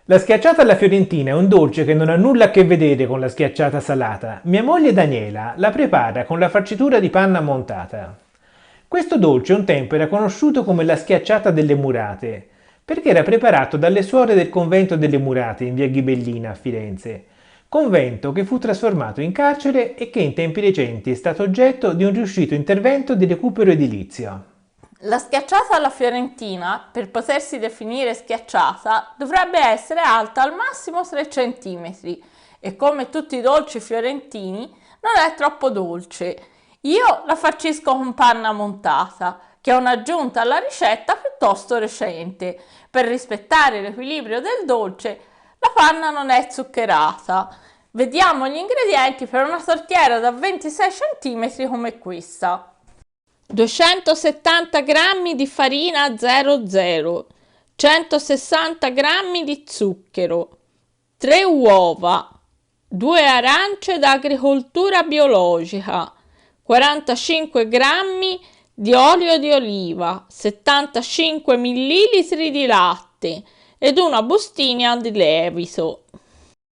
La schiacciata alla fiorentina è un dolce che non ha nulla a che vedere con la schiacciata salata. Mia moglie Daniela la prepara con la farcitura di panna montata. Questo dolce un tempo era conosciuto come la schiacciata delle Murate, perché era preparato dalle suore del convento delle Murate in via Ghibellina a Firenze, convento che fu trasformato in carcere e che in tempi recenti è stato oggetto di un riuscito intervento di recupero edilizio. La schiacciata alla fiorentina, per potersi definire schiacciata, dovrebbe essere alta al massimo 3 cm e come tutti i dolci fiorentini non è troppo dolce. Io la farcisco con panna montata, che è un'aggiunta alla ricetta piuttosto recente. Per rispettare l'equilibrio del dolce, la panna non è zuccherata. Vediamo gli ingredienti per una tortiera da 26 cm come questa. 270 g di farina 00, 160 g di zucchero, 3 uova, 2 arance d'agricoltura biologica, 45 g di olio di oliva, 75 ml di latte ed una bustina di lievito.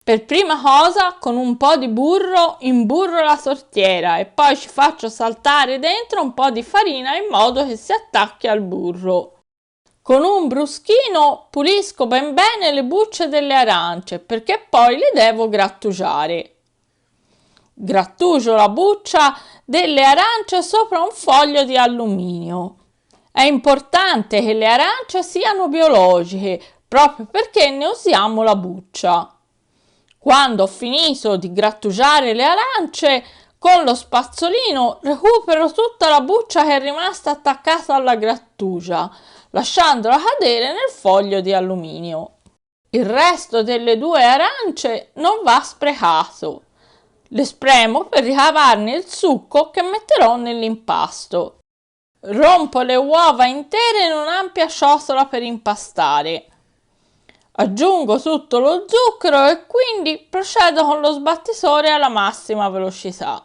Per prima cosa, con un po' di burro imburro la tortiera e poi ci faccio saltare dentro un po' di farina in modo che si attacchi al burro. Con un bruschino pulisco ben bene le bucce delle arance perché poi le devo grattugiare. Grattugio la buccia delle arance sopra un foglio di alluminio. È importante che le arance siano biologiche proprio perché ne usiamo la buccia. Quando ho finito di grattugiare le arance, con lo spazzolino recupero tutta la buccia che è rimasta attaccata alla grattugia, lasciandola cadere nel foglio di alluminio. Il resto delle 2 arance non va sprecato. Le spremo per ricavarne il succo che metterò nell'impasto. Rompo le uova intere in un'ampia ciotola per impastare. Aggiungo tutto lo zucchero e quindi procedo con lo sbattitore alla massima velocità.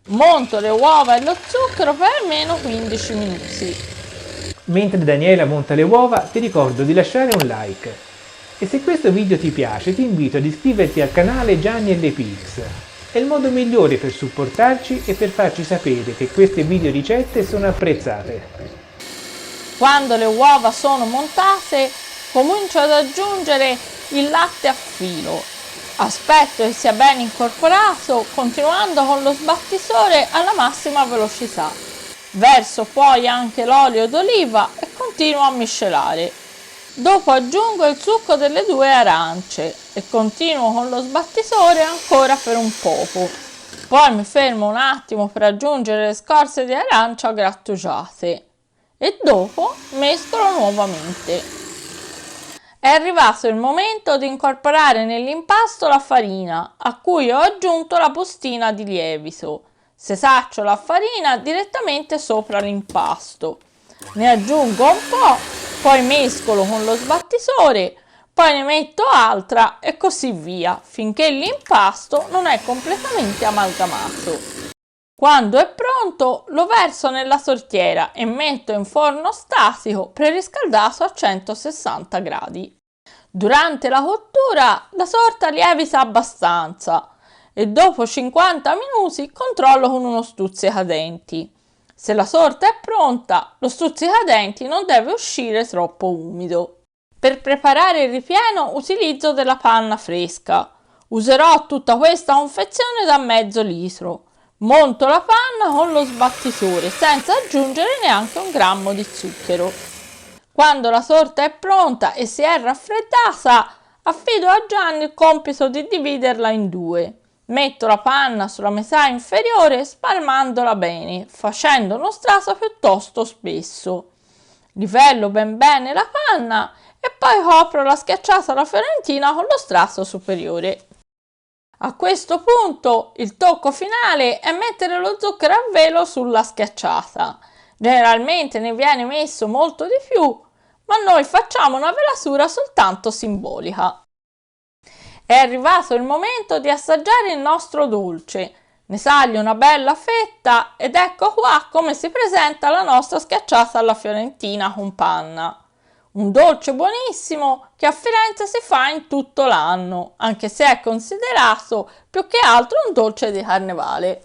Monto le uova e lo zucchero per almeno 15 minuti. Mentre Daniela monta le uova, ti ricordo di lasciare un like. E se questo video ti piace, ti invito ad iscriverti al canale Gianni LPX. È il modo migliore per supportarci e per farci sapere che queste video ricette sono apprezzate. Quando le uova sono montate, comincio ad aggiungere il latte a filo. Aspetto che sia ben incorporato, continuando con lo sbattitore alla massima velocità. Verso poi anche l'olio d'oliva e continuo a miscelare. Dopo aggiungo il succo delle 2 arance e continuo con lo sbattitore ancora per un poco. Poi mi fermo un attimo per aggiungere le scorze di arancia grattugiate e dopo mescolo nuovamente. È arrivato il momento di incorporare nell'impasto la farina, a cui ho aggiunto la bustina di lievito. Setaccio la farina direttamente sopra l'impasto. Ne aggiungo un po', poi mescolo con lo sbattitore, poi ne metto altra e così via, finché l'impasto non è completamente amalgamato. Quando è pronto lo verso nella tortiera e metto in forno statico preriscaldato a 160 gradi. Durante la cottura la torta lievita abbastanza e dopo 50 minuti controllo con uno stuzzicadenti. Se la torta è pronta, lo stuzzicadenti non deve uscire troppo umido. Per preparare il ripieno utilizzo della panna fresca. Userò tutta questa confezione da mezzo litro. Monto la panna con lo sbattitore senza aggiungere neanche un grammo di zucchero. Quando la torta è pronta e si è raffreddata, affido a Gianni il compito di dividerla in 2. Metto la panna sulla metà inferiore spalmandola bene, facendo uno strato piuttosto spesso. Livello ben bene la panna e poi copro la schiacciata alla fiorentina con lo strato superiore. A questo punto il tocco finale è mettere lo zucchero a velo sulla schiacciata. Generalmente ne viene messo molto di più, ma noi facciamo una velatura soltanto simbolica. È arrivato il momento di assaggiare il nostro dolce. Ne taglio una bella fetta ed ecco qua come si presenta la nostra schiacciata alla fiorentina con panna. Un dolce buonissimo che a Firenze si fa in tutto l'anno, anche se è considerato più che altro un dolce di carnevale.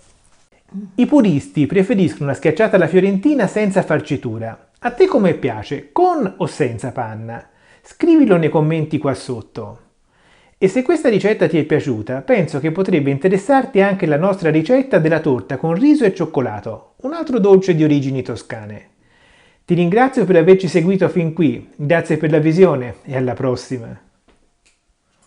I puristi preferiscono la schiacciata alla fiorentina senza farcitura. A te come piace, con o senza panna? Scrivilo nei commenti qua sotto. E se questa ricetta ti è piaciuta, penso che potrebbe interessarti anche la nostra ricetta della torta con riso e cioccolato, un altro dolce di origini toscane. Ti ringrazio per averci seguito fin qui, grazie per la visione e alla prossima!